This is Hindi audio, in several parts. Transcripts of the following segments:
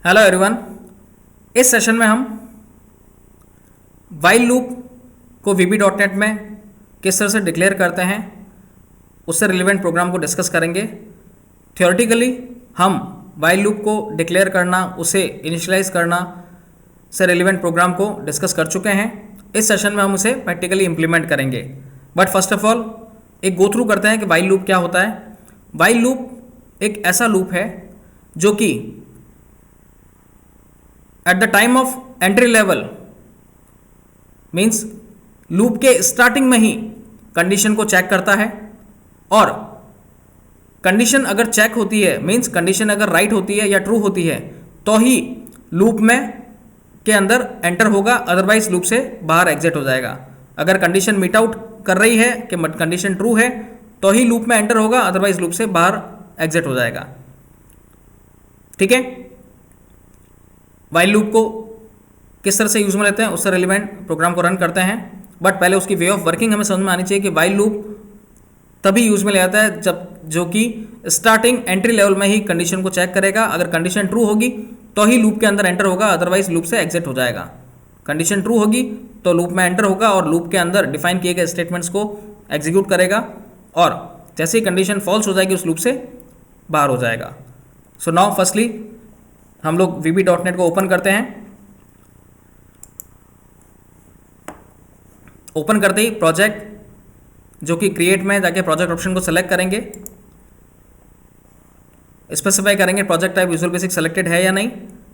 Hello everyone. इस सेशन में हम वाइल लूप को VB.NET में किस तरह से डिक्लेयर करते हैं उससे रिलेवेंट प्रोग्राम को डिस्कस करेंगे। थियोरेटिकली हम वाइल लूप को डिक्लेयर करना, उसे इनिशियलाइज करना से रिलेवेंट प्रोग्राम को डिस्कस कर चुके हैं। इस सेशन में हम उसे प्रैक्टिकली इम्प्लीमेंट करेंगे। बट फर्स्ट ऑफ ऑल एक गो थ्रू करते हैं कि वाइल लूप क्या होता है। वाइल लूप एक ऐसा लूप है जो कि at the time of entry level means loop के स्टार्टिंग में ही कंडीशन को चेक करता है, और कंडीशन अगर चेक होती है मीन्स कंडीशन अगर राइट होती है या ट्रू होती है तो ही लूप में के अंदर एंटर होगा, अदरवाइज लूप से बाहर एग्जिट हो जाएगा। अगर कंडीशन मीट आउट कर रही है कि कंडीशन ट्रू है तो ही लूप में एंटर होगा, अदरवाइज लूप से बाहर एग्जिट हो जाएगा। ठीक है, वाइल लूप को किस तरह से यूज में लेते हैं उससे रिलेवेंट प्रोग्राम को रन करते हैं। बट पहले उसकी वे ऑफ वर्किंग हमें समझ में आनी चाहिए कि वाइल लूप तभी यूज में ले आता है जब जो कि स्टार्टिंग एंट्री लेवल में ही कंडीशन को चेक करेगा। अगर कंडीशन ट्रू होगी तो ही लूप के अंदर एंटर होगा, अदरवाइज लूप से एग्जिट हो जाएगा। कंडीशन ट्रू होगी तो लूप में एंटर होगा और लूप के अंदर डिफाइन किए गए स्टेटमेंट्स को एग्जीक्यूट करेगा, और जैसे ही कंडीशन फॉल्स हो जाएगी उस लूप से बाहर हो जाएगा। सो नाउ फर्स्टली हम लोग VB.NET को ओपन करते हैं। ओपन करते ही प्रोजेक्ट जो कि क्रिएट में जाके प्रोजेक्ट ऑप्शन को सेलेक्ट करेंगे, स्पेसिफाई करेंगे project type visual basic selected है या नहीं।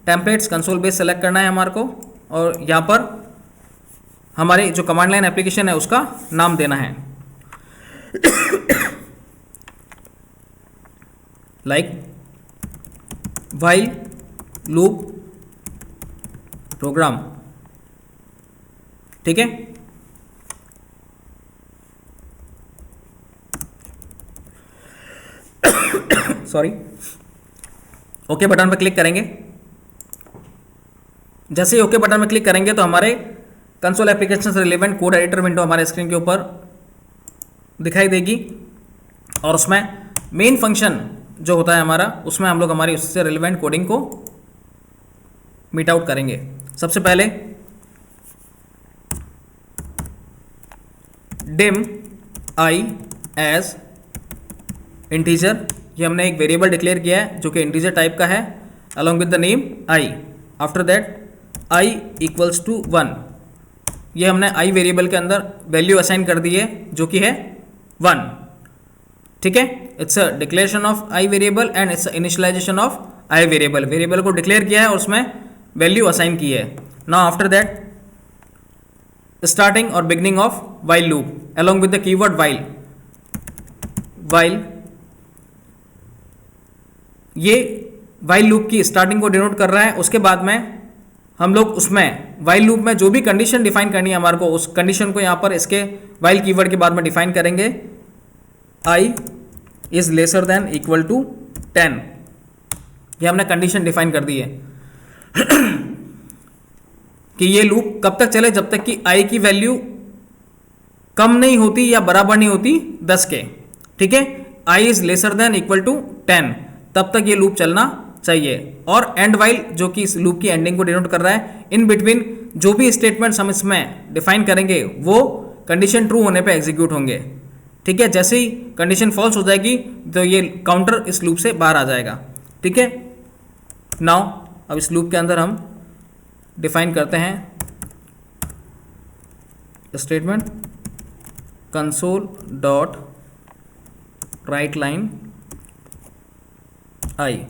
टेम्पलेट्स कंसोल बेस सेलेक्ट करना है हमारे को, और यहाँ पर हमारे जो कमांड लाइन एप्लीकेशन है उसका नाम देना है, लाइक वाइल लूप प्रोग्राम। ठीक है, सॉरी, ओके बटन पर क्लिक करेंगे। जैसे ही ओके बटन पर क्लिक करेंगे तो हमारे कंसोल एप्लीकेशन से रिलेवेंट कोड एडिटर विंडो हमारे स्क्रीन के ऊपर दिखाई देगी, और उसमें मेन फंक्शन जो होता है हमारा, उसमें हम लोग हमारी उससे रिलेवेंट कोडिंग को मीट आउट करेंगे। सबसे पहले डिम आई एज इंटीजर, ये हमने एक वेरिएबल डिक्लेयर किया है जो कि इंटीजर टाइप का है, along with the name i. After that i equals to 1, ये हमने आई वेरिएबल के अंदर वैल्यू असाइन कर दी है जो कि है 1। ठीक है, it's a declaration of i variable and its initialization of i variable. Variable को डिक्लेयर किया है और उसमें वैल्यू असाइन की है। नाउ आफ्टर दैट स्टार्टिंग और beginning of while loop along with the keyword while. While, ये वाइल लूप की स्टार्टिंग को डिनोट कर रहा है। उसके बाद में हम लोग उसमें वाइल लूप में जो भी कंडीशन डिफाइन करनी है हमारे को, उस कंडीशन को यहाँ पर इसके वाइल कीवर्ड के बाद में डिफाइन करेंगे। I is lesser than equal to 10, ये हमने कंडीशन डिफाइन कर दी है कि ये लूप कब तक चले, जब तक कि आई की वैल्यू कम नहीं होती या बराबर नहीं होती 10 के। ठीक है, I is lesser than equal to 10, तब तक ये लूप चलना चाहिए। और एंड वाइल जो कि इस लूप की एंडिंग को डिनोट कर रहा है, इन बिटवीन जो भी स्टेटमेंट्स हम इसमें डिफाइन करेंगे वो कंडीशन ट्रू होने पे एग्जीक्यूट होंगे। ठीक है, जैसे ही कंडीशन फॉल्स हो जाएगी तो ये काउंटर इस लूप से बाहर आ जाएगा। ठीक है, नाउ अब इस लूप के अंदर हम डिफाइन करते हैं statement console dot write line i.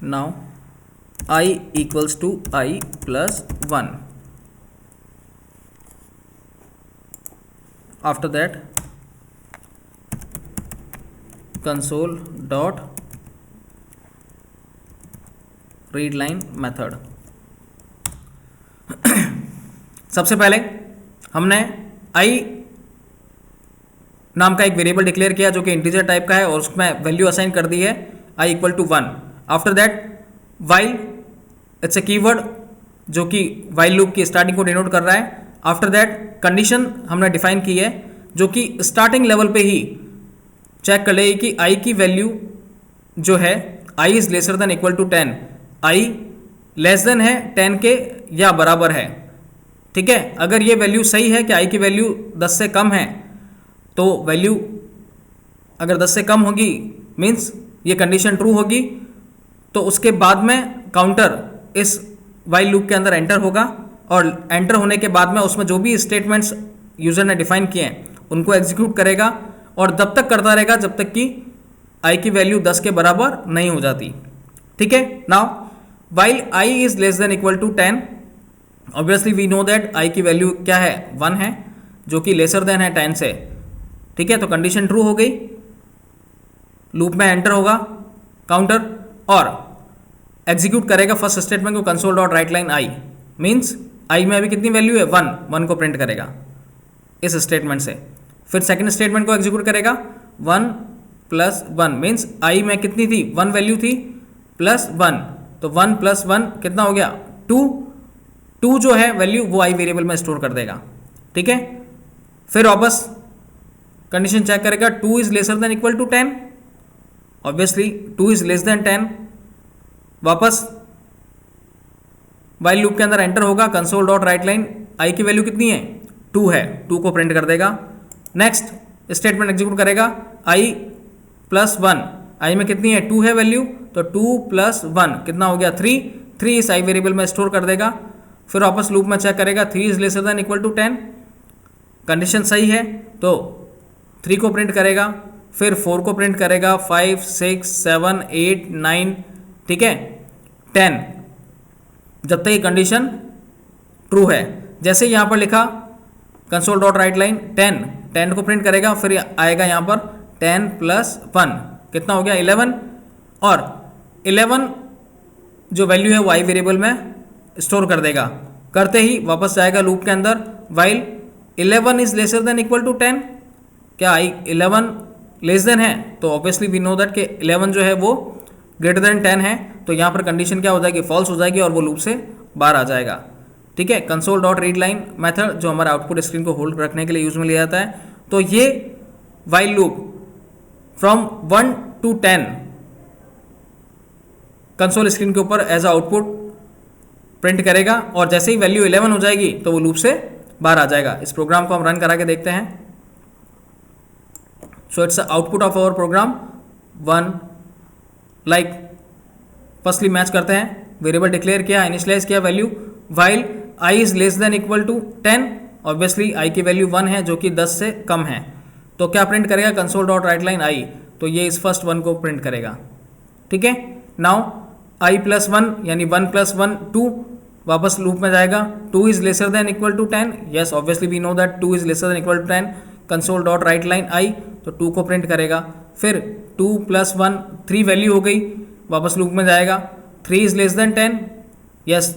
Now i equals to i plus 1। After that console dot read line method. सबसे पहले हमने आई नाम का एक वेरिएबल डिक्लेयर किया जो कि इंटीजर टाइप का है, और उसमें वैल्यू असाइन कर दी है I equal to 1। After that while, it's a keyword जो कि वाइल लूप की स्टार्टिंग को डिनोट कर रहा है। आफ्टर दैट कंडीशन हमने डिफाइन की है जो कि स्टार्टिंग लेवल पे ही चेक कर लेगी कि आई की वैल्यू जो है i is lesser than equal to 10, i less than है 10 के या बराबर है, ठीक है। अगर ये वैल्यू सही है कि i की वैल्यू 10 से कम है, तो वैल्यू अगर 10 से कम होगी मीन्स ये कंडीशन ट्रू होगी, तो उसके बाद में काउंटर इस वाइल लूप के अंदर एंटर होगा और एंटर होने के बाद में उसमें जो भी स्टेटमेंट्स यूजर ने डिफाइन किए हैं उनको एग्जीक्यूट करेगा और तब तक करता रहेगा जब तक कि i की वैल्यू 10 के बराबर नहीं हो जाती, ठीक है। Now while i is less than equal to 10, obviously we know that i की वैल्यू क्या है 1 है, जो कि लेसर देन है 10 से, ठीक है। तो कंडीशन ट्रू हो गई, लूप में एंटर होगा काउंटर और एग्जीक्यूट करेगा फर्स्ट स्टेटमेंट को console dot write line i, means i में अभी कितनी वैल्यू है 1 को प्रिंट करेगा इस स्टेटमेंट से। फिर सेकंड स्टेटमेंट को एग्जीक्यूट करेगा 1 प्लस 1 मीन्स i में कितनी थी 1 वैल्यू थी प्लस 1, तो 1 प्लस 1 कितना हो गया 2 जो है वैल्यू वो i वेरिएबल में स्टोर कर देगा, ठीक है। फिर वापस कंडीशन चेक करेगा 2 is lesser than equal to 10, obviously 2 is less than 10, वापस वाइल लूप के अंदर एंटर होगा console dot write line i की वैल्यू कितनी है 2 है, 2 को प्रिंट कर देगा। नेक्स्ट स्टेटमेंट एग्जीक्यूट करेगा i प्लस 1, i में कितनी है 2 है वैल्यू, तो 2 प्लस 1 कितना हो गया 3 इस i वेरिएबल में स्टोर कर देगा। फिर वापस लूप में चेक करेगा 3 is lesser than equal to 10, condition सही है तो 3 को प्रिंट करेगा, फिर 4 को प्रिंट करेगा, 5 6 7 8 9, ठीक है 10, जब तक ये कंडीशन ट्रू है। जैसे यहाँ पर लिखा कंसोल डॉट राइट लाइन 10 को प्रिंट करेगा, फिर आएगा यहाँ पर 10 प्लस 1 कितना हो गया 11, और 11 जो वैल्यू है वो i वेरिएबल में स्टोर कर देगा। करते ही वापस जाएगा लूप के अंदर while 11 is lesser than equal to 10, क्या i 11 लेस देन है, तो ऑब्वियसली वी नो दैट कि 11 जो है वो ग्रेटर देन 10 है, तो यहाँ पर कंडीशन क्या हो जाएगी फॉल्स हो जाएगी और वो लूप से बाहर आ जाएगा, ठीक है। Console dot read line method जो हमारा आउटपुट स्क्रीन को होल्ड रखने के लिए यूज में लिया जाता है, तो ये while loop from 1 to 10 console screen के ऊपर एज आउटपुट प्रिंट करेगा और जैसे ही वैल्यू 11 हो जाएगी तो वो लूप से बाहर आ जाएगा। इस प्रोग्राम को हम रन करा के देखते हैं। So it's output of our program 1, like firstly match करते हैं, वेरिएबल डिक्लेयर किया, इनिशियलाइज किया value while i is less than equal to 10, obviously i की वैल्यू 1 है जो कि 10 से कम है, तो क्या प्रिंट करेगा console dot write line i, तो ये इस फर्स्ट 1 को प्रिंट करेगा, ठीक है। नाउ i प्लस 1 यानी 1 प्लस 1 2, वापस लूप में जाएगा 2 is lesser than equal to 10, yes obviously we know that 2 is lesser than equal to 10, console dot write line i, तो 2 को प्रिंट करेगा। फिर 2 प्लस 1 3 वैल्यू हो गई, वापस लूप में जाएगा 3 is less than 10, yes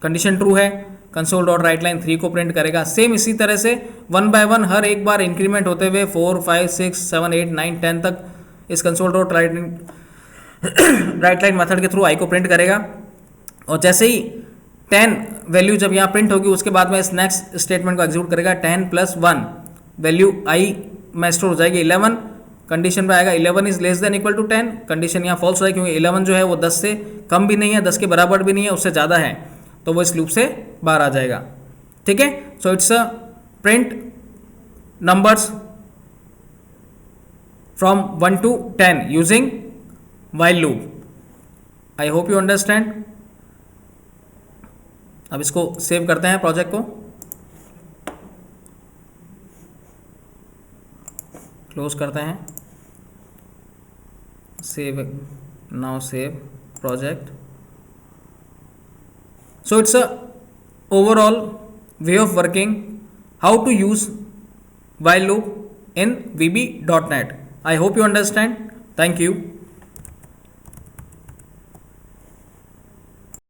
condition true है, कंसोल डॉट राइट लाइन 3 को प्रिंट करेगा। सेम इसी तरह से 1 बाय 1 हर एक बार इंक्रीमेंट होते हुए 4 5 6 7 8 9 10 तक इस console dot write line method के थ्रू i को प्रिंट करेगा, और जैसे ही 10 वैल्यू जब यहाँ प्रिंट होगी उसके बाद में इस नेक्स्ट स्टेटमेंट को एग्जीक्यूट करेगा 10 प्लस 1 वैल्यू i में स्टोर हो जाएगी 11, कंडीशन पे आएगा 11 is less than equal to 10, condition यहाँ फॉल्स हो जाएगी क्योंकि 11 जो है वो 10 से कम भी नहीं है, 10 के बराबर भी नहीं है, उससे ज़्यादा है, तो वो इस लूप से बाहर आ जाएगा, ठीक है। So it's a print numbers from 1 to 10 using while loop. I hope you understand. अब इसको सेव करते हैं प्रोजेक्ट को, क्लोज करते हैं, save, now save project. So it's a overall way of working how to use while loop in VB.NET. I hope you understand. Thank you.